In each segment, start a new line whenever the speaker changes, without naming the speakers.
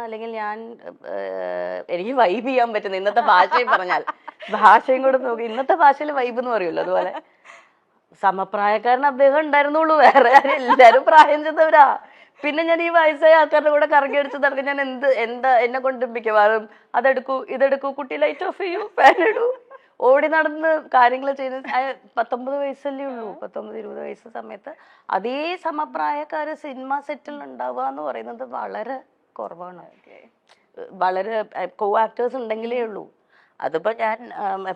അല്ലെങ്കിൽ ഞാൻ എനിക്ക് വൈബ് ചെയ്യാൻ പറ്റുന്ന ഇന്നത്തെ ഭാഷയും പറഞ്ഞാൽ ഭാഷയും കൂടെ നോക്കി ഇന്നത്തെ ഭാഷയിൽ വൈബ് എന്ന് പറയുമല്ലോ അതുപോലെ സമപ്രായക്കാരൻ അദ്ദേഹം ഉണ്ടായിരുന്നുള്ളൂ, വേറെ ആരും എല്ലാരും പ്രായം ചെന്നവരാ. പിന്നെ ഞാൻ ഈ വയസ്സായ ആൾക്കാരുടെ കൂടെ കറങ്ങി അടിച്ച് നടക്കും. ഞാൻ എന്താ എന്നെ കൊണ്ട് മിക്കവാറും അതെടുക്കൂ ഇതെടുക്കൂ കുട്ടി ലൈറ്റ് ഓഫ് ചെയ്യൂ ഫാൻ ഇടൂ ഓടി നടന്ന് കാര്യങ്ങൾ ചെയ്ത് 19 വയസ്സല്ലേ ഉള്ളൂ. 19-20 വയസ്സ് സമയത്ത് അതേ സമപ്രായക്കാര് സിനിമ സെറ്റിൽ ഉണ്ടാവുക എന്ന് പറയുന്നത് വളരെ കുറവാണ്. വളരെ കോ ആക്ടേഴ്സ് ഉണ്ടെങ്കിലേ ഉള്ളൂ. അതിപ്പോ ഞാൻ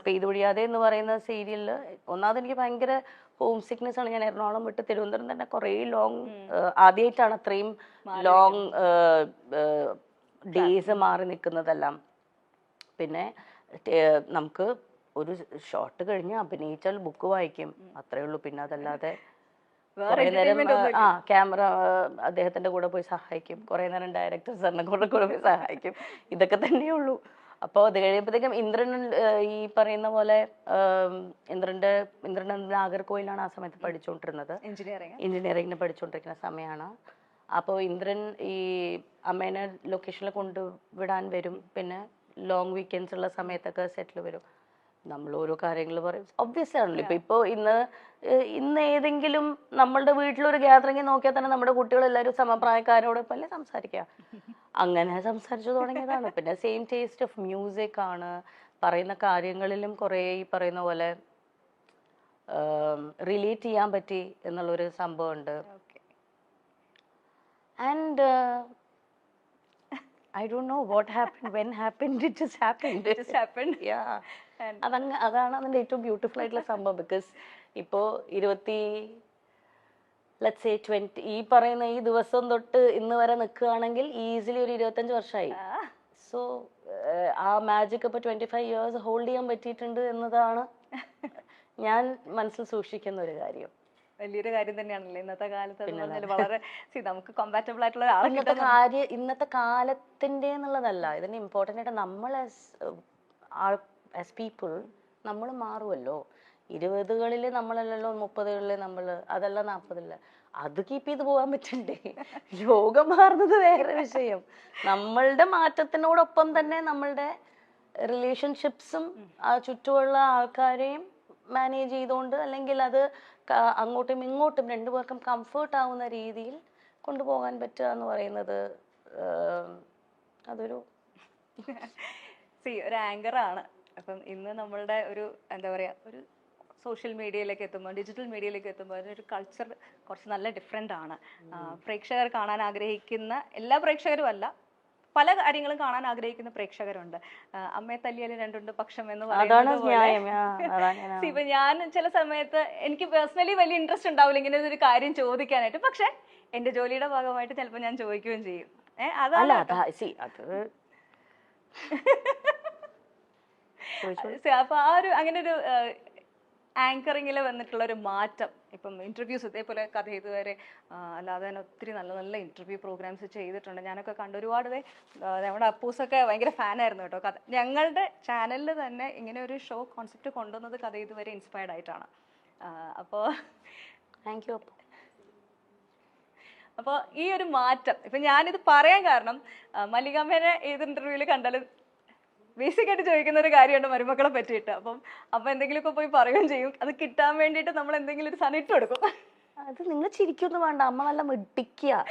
പെയ്തു പൊഴിയാതെ എന്ന് പറയുന്ന സീരിയലില് ഒന്നാമത് എനിക്ക് ഭയങ്കര ഹോം സിക്നെസ് ആണ്. ഞാൻ എറണാകുളം വിട്ട് തിരുവനന്തപുരം തന്നെ കുറേ ലോങ് ആദ്യമായിട്ടാണ് അത്രയും ലോങ് ഡേയ്സ് മാറി നിൽക്കുന്നതെല്ലാം. പിന്നെ നമുക്ക് ഒരു ഷോട്ട് കഴിഞ്ഞ് അഭിനയിച്ചാൽ ബുക്ക് വായിക്കും, അത്രേ ഉള്ളൂ. പിന്നെ അതല്ലാതെ കുറെ നേരം ക്യാമറ അദ്ദേഹത്തിന്റെ കൂടെ പോയി സഹായിക്കും, കുറെ നേരം ഡയറക്ടർ സാറിനെ കൂടെ പോയി സഹായിക്കും, ഇതൊക്കെ തന്നെയുള്ളൂ. അപ്പോൾ അത് കഴിയുമ്പോഴത്തേക്കും ഇന്ദ്രൻ ഈ പറയുന്ന പോലെ ഇന്ദ്രൻ നാഗർകോയിലാണ് ആ സമയത്ത് പഠിച്ചുകൊണ്ടിരുന്നത്, എഞ്ചിനീയറിംഗിന് പഠിച്ചുകൊണ്ടിരിക്കുന്ന സമയമാണ്. അപ്പോൾ ഇന്ദ്രൻ ഈ അമ്മേനെ ലൊക്കേഷനിൽ കൊണ്ടുവിടാൻ വരും. പിന്നെ ലോങ് വീക്കെൻഡ്സ് ഉള്ള സമയത്തൊക്കെ സെറ്റിൽ വരും. നമ്മൾ ഓരോ കാര്യങ്ങൾ പറയും, ഒബ്വിയസ് ആണല്ലോ. ഇപ്പൊ ഇന്ന് ഏതെങ്കിലും നമ്മളുടെ വീട്ടിലൊരു ഗ്യാതറിംഗ് നോക്കിയാൽ തന്നെ നമ്മുടെ കുട്ടികളെല്ലാവരും സമപ്രായക്കാരോടൊപ്പം അല്ലേ സംസാരിക്കുക. അങ്ങനെ സംസാരിച്ചു തുടങ്ങിയതാണ്. പിന്നെ സെയിം ടേസ്റ്റ് ഓഫ് മ്യൂസിക് ആണ്. പറയുന്ന കാര്യങ്ങളിലും കുറേ ഈ പറയുന്ന പോലെ റിലേറ്റ് ചെയ്യാൻ പറ്റി എന്നുള്ളൊരു സംഭവമുണ്ട്. And I don't know what happened, when happened, it just happened.
It just happened.
Yeah. അതാണ് അതിന്റെ ഏറ്റവും ബ്യൂട്ടിഫുൾ ആയിട്ടുള്ള സംഭവം. ബിക്കോസ് ഇപ്പോ 20 ഈ പറയുന്ന ഈ ദിവസം തൊട്ട് ഇന്ന് വരെ നിൽക്കുകയാണെങ്കിൽ ഈസിലി ഒരു 25 വർഷമായി. സോ ആ മാജിക് ഇപ്പൊ 25 ഇയേഴ്സ് ഹോൾഡ് ചെയ്യാൻ പറ്റിയിട്ടുണ്ട് എന്നതാണ് ഞാൻ മനസ്സിൽ സൂക്ഷിക്കുന്ന ഒരു കാര്യം.
വലിയൊരു കാര്യം തന്നെയാണല്ലോ ഇന്നത്തെ കാലത്ത്. വളരെ നമുക്ക് കോമ്പാറ്റബിൾ ആയിട്ടുള്ള
ഇന്നത്തെ കാലത്തിന്റെ എന്നുള്ളതല്ല, ഇതിന് ഇമ്പോർട്ടൻ്റ് ആയിട്ട് നമ്മൾ ആസ് പീപ്പിൾ നമ്മൾ മാറുമല്ലോ. 20കളിൽ നമ്മളല്ലല്ലോ 30കളിൽ നമ്മൾ, അതല്ല 40കളിൽ. അത് കീപ്പ് ചെയ്ത് പോകാൻ പറ്റണ്ടേ? ലോകം മാറുന്നത് വേറെ വിഷയം. നമ്മളുടെ മാറ്റത്തിനോടൊപ്പം തന്നെ നമ്മളുടെ റിലേഷൻഷിപ്സും ആ ചുറ്റുമുള്ള ആൾക്കാരെയും മാനേജ് ചെയ്തുകൊണ്ട്, അല്ലെങ്കിൽ അത് അങ്ങോട്ടും ഇങ്ങോട്ടും രണ്ടുപേർക്കും കംഫേർട്ട് ആവുന്ന രീതിയിൽ കൊണ്ടുപോകാൻ പറ്റുക എന്ന് പറയുന്നത് അതൊരു
ഒരു ആങ്കറാണ്. അപ്പം ഇന്ന് നമ്മളുടെ ഒരു എന്താ പറയാ, ഒരു സോഷ്യൽ മീഡിയയിലേക്ക് എത്തുമ്പോൾ, ഡിജിറ്റൽ മീഡിയയിലേക്ക് എത്തുമ്പോൾ അതിനൊരു കൾച്ചർ കുറച്ച് നല്ല ഡിഫറെൻ്റ് ആണ്. പ്രേക്ഷകർ കാണാൻ ആഗ്രഹിക്കുന്ന എല്ലാ പ്രേക്ഷകരും അല്ല, പല കാര്യങ്ങളും കാണാൻ ആഗ്രഹിക്കുന്ന പ്രേക്ഷകരുണ്ട്. അമ്മയെ തല്ലിയാൽ രണ്ടുണ്ട് പക്ഷം എന്ന് പറയുന്നത്. ഇപ്പൊ ഞാൻ ചില സമയത്ത് എനിക്ക് പേഴ്സണലി വലിയ ഇൻട്രസ്റ്റ് ഉണ്ടാവില്ല ഇങ്ങനെ ഒരു കാര്യം ചോദിക്കാനായിട്ട്, പക്ഷെ എന്റെ ജോലിയുടെ ഭാഗമായിട്ട് ചിലപ്പോൾ ഞാൻ ചോദിക്കുകയും ചെയ്യും. അപ്പൊ ആ ഒരു അങ്ങനെ ഒരു ആങ്കറിങ്ങിൽ വന്നിട്ടുള്ള ഒരു മാറ്റം, ഇപ്പം ഇന്റർവ്യൂസ് ഇതേപോലെ കഥ ഇതുവരെ അല്ലാതെ തന്നെ ഒത്തിരി നല്ല നല്ല ഇന്റർവ്യൂ പ്രോഗ്രാംസ് ചെയ്തിട്ടുണ്ട്. ഞാനൊക്കെ കണ്ടു. ഒരുപാട് നമ്മുടെ അപ്പൂസൊക്കെ ഭയങ്കര ഫാനായിരുന്നു കേട്ടോ. കഥ ഞങ്ങളുടെ ചാനലിൽ തന്നെ ഇങ്ങനെ ഒരു ഷോ കോൺസെപ്റ്റ് കൊണ്ടുവന്നത് കഥ ഇതുവരെ ഇൻസ്പയർഡ് ആയിട്ടാണ്. അപ്പോൾ
താങ്ക് യു.
അപ്പോൾ ഈ ഒരു മാറ്റം ഇപ്പം ഞാനിത് പറയാൻ കാരണം, മല്ലികാമ്മേനെ ഏത് ഇന്റർവ്യൂവിൽ കണ്ടാലും ബേസിക് ആയിട്ട് ചോദിക്കുന്ന ഒരു കാര്യമുണ്ട് മരുമക്കളെ പറ്റിയിട്ട്. അപ്പം എന്തെങ്കിലുമൊക്കെ പോയി പറയുകയും ചെയ്യും. അത് കിട്ടാൻ വേണ്ടിയിട്ട് നമ്മൾ എന്തെങ്കിലും ഒരു സാധനം ഇട്ട് കൊടുക്കും.
അത് നിങ്ങൾ ചിരിക്കൊന്നും വേണ്ട, അമ്മ നല്ല മിടിക്കുക.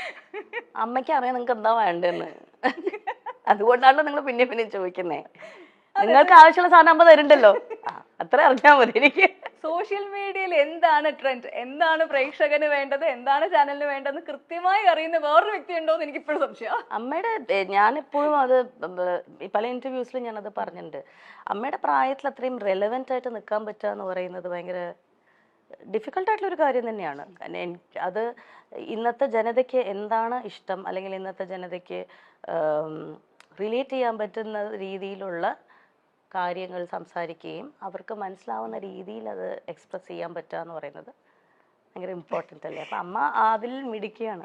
അമ്മയ്ക്ക് അറിയാം നിങ്ങൾക്ക് എന്താ വേണ്ടെന്ന്. അതുകൊണ്ടാണല്ലോ നിങ്ങൾ പിന്നെ ചോദിക്കുന്നേ. നിങ്ങൾക്ക് ആവശ്യമുള്ള സാധനം അമ്മ തരുന്നുണ്ടല്ലോ, അത്ര അറിഞ്ഞാൽ മതി. എനിക്ക്
സോഷ്യൽ മീഡിയയിൽ എന്താണ് ട്രെൻഡ്, എന്താണ് പ്രേക്ഷകന് വേണ്ടത്, എന്താണ് ചാനലിന് വേണ്ടതെന്ന് കൃത്യമായി അറിയുന്ന വേറൊരു വ്യക്തി ഉണ്ടോ എന്ന് എനിക്ക് ഇപ്പോഴും സംശയം.
അമ്മയുടെ ഞാനെപ്പോഴും അത് പല ഇന്റർവ്യൂസിലും ഞാനത് പറഞ്ഞിട്ടുണ്ട്. അമ്മയുടെ പ്രായത്തിൽ അത്രയും റെലവെന്റ് ആയിട്ട് നിൽക്കാൻ പറ്റുക എന്ന് പറയുന്നത് ഭയങ്കര ഡിഫിക്കൽട്ടായിട്ടുള്ളൊരു കാര്യം തന്നെയാണ്. അത് ഇന്നത്തെ ജനതയ്ക്ക് എന്താണ് ഇഷ്ടം, അല്ലെങ്കിൽ ഇന്നത്തെ ജനതയ്ക്ക് റിലേറ്റ് ചെയ്യാൻ പറ്റുന്ന രീതിയിലുള്ള കാര്യങ്ങൾ സംസാരിക്കുകയും അവർക്ക് മനസ്സിലാവുന്ന രീതിയിൽ അത് എക്സ്പ്രസ് ചെയ്യാൻ പറ്റുക എന്ന് പറയുന്നത് ഭയങ്കര ഇമ്പോർട്ടൻ്റ് അല്ലേ. അപ്പം അമ്മ അതിൽ മിടിക്കുകയാണ്.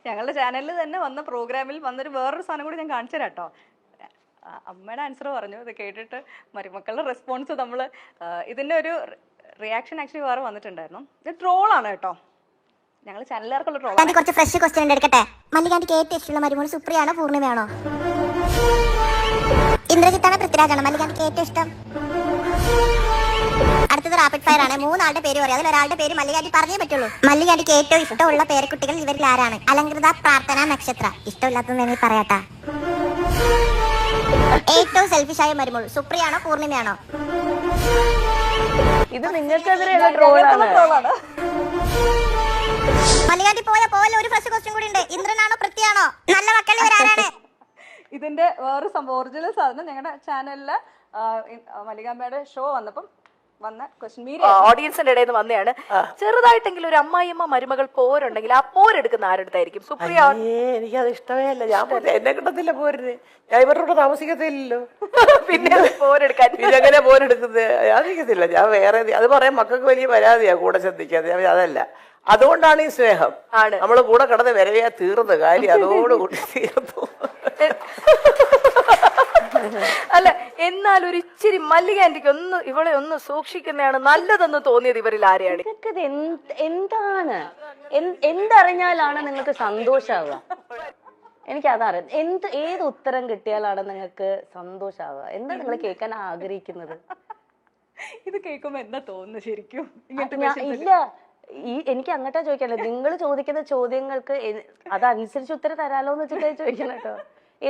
ഞങ്ങളുടെ ചാനലിൽ തന്നെ വന്ന പ്രോഗ്രാമിൽ വന്നൊരു വേറൊരു സാധനം കൂടി ഞാൻ കാണിച്ചു തരാം കേട്ടോ. അമ്മയുടെ ആൻസർ പറഞ്ഞു. ഇത് കേട്ടിട്ട് മരുമക്കളുടെ റെസ്പോൺസ്, നമ്മൾ ഇതിൻ്റെ ഒരു റിയാക്ഷൻ ആക്ച്വലി വേറെ വന്നിട്ടുണ്ടായിരുന്നു. ഇത് ട്രോളാണ് കേട്ടോ. ഞങ്ങൾ ചാനലുകാർക്കുള്ള ട്രോളാണ്.
ആന്റി കുറച്ച് ഫ്രഷ് ക്വസ്റ്റ്യൻ എടുക്കട്ടെ. മല്ലികാന്റിക്ക് ഏറ്റവും ഇഷ്ടമുള്ള മരുമോൾ സുപ്രിയാണോ പൂർണിമയാണോ? ഇന്ദ്രജിത്താണോ പൃഥ്വിരാജാണോ മല്ലികാന്റിക്ക് ഏറ്റവും ഇഷ്ടം? അടുത്തത് റാപ്പിഡ് ഫയർ ആണ്. 3 ആളുടെ പേര് പറയാം. അതിൽ ഒരാളുടെ പേര് മല്ലികാന്റി പറഞ്ഞേ പറ്റുള്ളൂ. മല്ലികാന്റിക്ക് ഏറ്റവും ഇഷ്ടമുള്ള പേരക്കുട്ടികൾ ഇവരിൽ ആരാണ്? അലങ്കൃത, പ്രാർത്ഥന, നക്ഷത്ര. ഇഷ്ടമില്ലാത്തത് പറയാട്ടാ. ഏറ്റവും സെൽഫിഷായ മരുമോൾ സുപ്രിയാണോ പൂർണിമയാണോ?
ഇത് നിങ്ങൾക്കെതിരെയുള്ള ട്രോളാണ്.
മല്ലികാന്റി പോലെ ഒരു ഫ്രഷ് ക്വസ്റ്റ്യൻ കൂടി ഉണ്ട്. ഇന്ദ്രനാണോ പൃഥ്വിയാണോ? നല്ല മക്കൾ ഇവരാരാണ്?
ഇതിന്റെ വേറെ സംഭവം ഒറിജിനൽ സാധനം ഞങ്ങളുടെ ചാനലില് മല്ലികാമ്മയുടെ ഷോ വന്നപ്പം വന്ന ക്വസ്റ്റ്യൻ
ഓഡിയൻസിന്റെ ഇടയിൽ നിന്ന് വന്നതാണ്. ചെറുതായിട്ടെങ്കിലും ഒരു അമ്മായിയമ്മ മരുമകൾ പോരുണ്ടെങ്കിൽ ആ പോരെടുക്കുന്ന ആരെടുത്തായിരിക്കും? സുപ്രിയ.
എനിക്കത് ഇഷ്ടമേ അല്ല. ഞാൻ എന്നെ കിട്ടത്തില്ല പോരിന്. ഞാൻ ഇവരുടെ കൂടെ താമസിക്കത്തില്ലല്ലോ.
പിന്നെ പോരെടുക്കാൻ
ഇതെങ്ങനെ പോരെടുക്കുന്നത്? ഞാൻ നിൽക്കത്തില്ല. ഞാൻ വേറെ അത് പറയാൻ മക്കൾക്ക് വലിയ പരാതിയാ കൂടെ ശ്രദ്ധിക്കാതെ. ഞാൻ അതല്ല, അതുകൊണ്ടാണ് ഈ സ്നേഹം. നമ്മള് കൂടെ കിടന്ന് വരവേ തീർന്ന കാര്യം അതോടുകൂടി തീർന്നു.
അല്ല, എന്നാൽ ഒരു ഇച്ചിരി മല്ലികാന്റിക്ക് ഇവളെ ഒന്ന് സൂക്ഷിക്കുന്നതാണ് നല്ലതെന്ന് തോന്നിയത് ഇവരിൽ ആരെയാണ്?
നിങ്ങൾക്കിത് എന്താണ് എന്തറിഞ്ഞാലാണ് നിങ്ങൾക്ക് സന്തോഷാവുക? എനിക്കതറിയാം. ഏത് ഉത്തരം കിട്ടിയാലാണ് നിങ്ങൾക്ക് സന്തോഷാവുക? എന്താ നിങ്ങൾ കേൾക്കാൻ ആഗ്രഹിക്കുന്നത്?
ഇത് കേൾക്കുമ്പോ എന്താ തോന്നുന്നു ശരിക്കും?
ഇല്ല, എനിക്ക് അങ്ങോട്ടാ ചോദിക്കാനല്ലോ. നിങ്ങൾ ചോദിക്കുന്ന ചോദ്യങ്ങൾക്ക് അതനുസരിച്ച് ഉത്തരം തരാലോ എന്ന് വെച്ചിട്ടാണ് ചോദിക്കണം കേട്ടോ.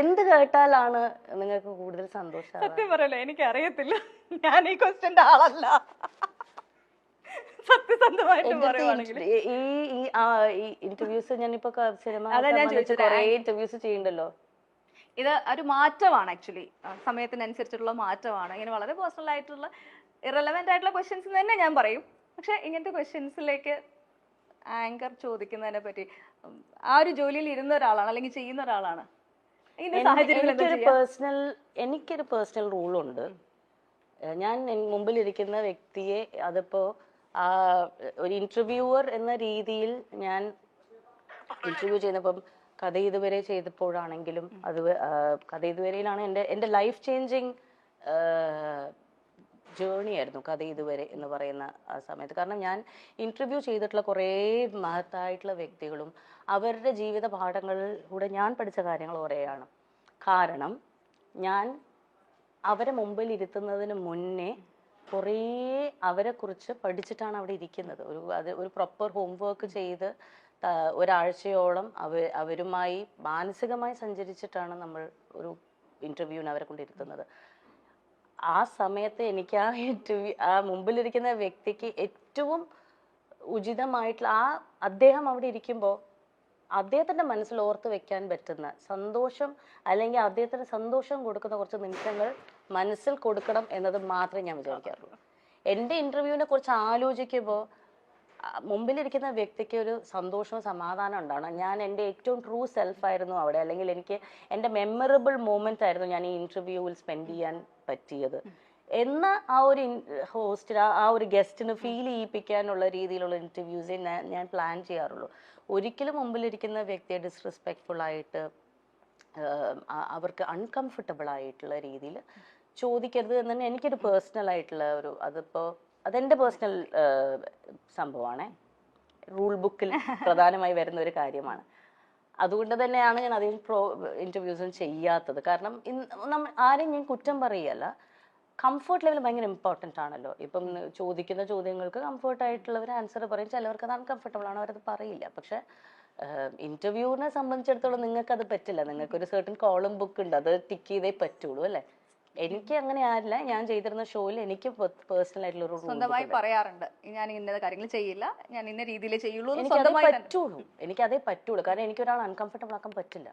എന്ത് കേട്ടാലാണ് നിങ്ങൾക്ക് കൂടുതൽ സന്തോഷം?
സത്യം പറയല്ലോ, എനിക്ക് അറിയത്തില്ല. ഞാൻ ഈ ക്വസ്റ്റ്യന്റെ ആളല്ല. സത്യസന്ധമായിട്ട് പറയുവാണെങ്കിൽ
ഈ ഇന്റർവ്യൂസ് ഞാനിപ്പോ സിനിമ കുറെ ഇന്റർവ്യൂസ് ചെയ്യണ്ടല്ലോ.
ഇത് ഒരു മാറ്റമാണ്. ആക്ച്വലി സമയത്തിനനുസരിച്ചുള്ള മാറ്റമാണ്. ഇങ്ങനെ വളരെ പേഴ്സണൽ ആയിട്ടുള്ള ഇറലവെന്റ് ആയിട്ടുള്ള ക്വസ്റ്റ്യൻസ് തന്നെ ഞാൻ പറയും. പക്ഷെ ഇങ്ങനത്തെ ക്വസ്റ്റ്യൻസിലേക്ക് ആങ്കർ ചോദിക്കുന്നതിനെ പറ്റി ആ ഒരു ജോലിയിൽ ഇരുന്ന ഒരാളാണ് അല്ലെങ്കിൽ ചെയ്യുന്ന ഒരാളാണ്.
എനിക്കൊരു പേഴ്സണൽ റൂളുണ്ട്. ഞാൻ മുമ്പിലിരിക്കുന്ന വ്യക്തിയെ അതിപ്പോ ഒരു ഇന്റർവ്യൂവർ എന്ന രീതിയിൽ ഞാൻ ഇന്റർവ്യൂ ചെയ്യുന്നപ്പം കഥ ഇതുവരെ ചെയ്തപ്പോഴാണെങ്കിലും അത് കഥ ഇതുവരെയിലാണ് എൻ്റെ ലൈഫ് ചേഞ്ചിങ് ജേർണി ആയിരുന്നു കഥ ഇതുവരെ എന്ന് പറയുന്ന ആ സമയത്ത്. കാരണം ഞാൻ ഇന്റർവ്യൂ ചെയ്തിട്ടുള്ള കുറേ മഹത്തായിട്ടുള്ള വ്യക്തികളും അവരുടെ ജീവിത പാഠങ്ങളിലൂടെ ഞാൻ പഠിച്ച കാര്യങ്ങൾ കുറേയാണ്. കാരണം ഞാൻ അവരെ മുമ്പിൽ ഇരുത്തുന്നതിന് മുന്നേ കുറേ അവരെക്കുറിച്ച് പഠിച്ചിട്ടാണ് അവിടെ ഇരിക്കുന്നത്. ഒരു പ്രോപ്പർ ഹോംവർക്ക് ചെയ്ത് ഒരാഴ്ചയോളം അവരുമായി മാനസികമായി സഞ്ചരിച്ചിട്ടാണ് നമ്മൾ ഒരു ഇന്റർവ്യൂവിന് അവരെ കൊണ്ടിരുത്തുന്നത്. ആ സമയത്ത് എനിക്ക് ആ മുമ്പിലിരിക്കുന്ന വ്യക്തിക്ക് ഏറ്റവും ഉചിതമായിട്ടുള്ള അദ്ദേഹം അവിടെ ഇരിക്കുമ്പോൾ അദ്ദേഹത്തിന്റെ മനസ്സിൽ ഓർത്ത് വെക്കാൻ പറ്റുന്ന സന്തോഷം അല്ലെങ്കിൽ അദ്ദേഹത്തിന് സന്തോഷം കൊടുക്കുന്ന കുറച്ച് നിമിഷങ്ങൾ മനസ്സിൽ കൊടുക്കണം എന്നത് മാത്രമേ ഞാൻ വിചാരിക്കാറുള്ളൂ. എൻ്റെ ഇന്റർവ്യൂവിനെ കുറിച്ച് ആലോചിക്കുമ്പോൾ മുമ്പിലിരിക്കുന്ന വ്യക്തിക്ക് ഒരു സന്തോഷവും സമാധാനം ഉണ്ടാവണം. ഞാൻ എൻ്റെ ഏറ്റവും ട്രൂ സെൽഫായിരുന്നു അവിടെ, അല്ലെങ്കിൽ എനിക്ക് എൻ്റെ മെമ്മറബിൾ മൊമെന്റ് ആയിരുന്നു ഞാൻ ഈ ഇന്റർവ്യൂവിൽ സ്പെൻഡ് ചെയ്യാൻ പറ്റിയത് എന്ന ആ ഒരു ഹോസ്റ്റിന് ആ ഒരു ഗസ്റ്റിന് ഫീൽ ചെയ്യിപ്പിക്കാനുള്ള രീതിയിലുള്ള ഇന്റർവ്യൂസേ ഞാൻ പ്ലാൻ ചെയ്യാറുള്ളൂ. ഒരിക്കലും മുമ്പിലിരിക്കുന്ന വ്യക്തിയെ ഡിസ്റെസ്പെക്ട്ഫുൾ ആയിട്ട് അവർക്ക് അൺകംഫർട്ടബിൾ ആയിട്ടുള്ള രീതിയിൽ ചോദിക്കരുത് എന്ന് തന്നെ എനിക്കൊരു പേഴ്സണൽ ആയിട്ടുള്ള അതെൻ്റെ പേഴ്സണൽ സംഭവമാണ്. റൂൾ ബുക്കിൽ പ്രധാനമായി വരുന്ന ഒരു കാര്യമാണ്. അതുകൊണ്ട് തന്നെയാണ് ഞാൻ അധികം ഇന്റർവ്യൂസും ചെയ്യാത്തത്. കാരണം ആരെയും ഞാൻ കുറ്റം പറയുകയല്ല, കംഫർട്ട് ലെവൽ ഭയങ്കര ഇമ്പോർട്ടൻ്റ് ആണല്ലോ. ഇപ്പം ചോദിക്കുന്ന ചോദ്യങ്ങൾക്ക് കംഫർട്ടായിട്ടുള്ളവർ ആൻസർ പറയും, ചിലവർക്ക് അത് അൺകംഫർട്ടബിൾ ആണ്, അവരത് പറയില്ല. പക്ഷെ ഇന്റർവ്യൂവിനെ സംബന്ധിച്ചിടത്തോളം നിങ്ങൾക്കത് പറ്റില്ല. നിങ്ങൾക്കൊരു സർട്ടൻ കോളം ബുക്ക് ഉണ്ട്, അത് ടിക്ക് ചെയ്തേ പറ്റുള്ളൂ അല്ലേ. എനിക്ക് അങ്ങനെ ആരില്ല. ഞാൻ ചെയ്തിരുന്ന ഷോയിൽ എനിക്ക് പേഴ്സണൽ ആയിട്ടുള്ള ഒരു
സ്വന്തമായി പറയാറുണ്ട്, ഞാൻ ഇന്ന കാര്യങ്ങൾ ചെയ്യില്ല, ഞാൻ ഇന്ന രീതിയിലേ ചെയ്യുള്ളൂ.
എനിക്കതേ പറ്റുള്ളൂ. കാരണം എനിക്കൊരാൾ അൺകംഫർട്ടബിൾ ആക്കാൻ പറ്റില്ല.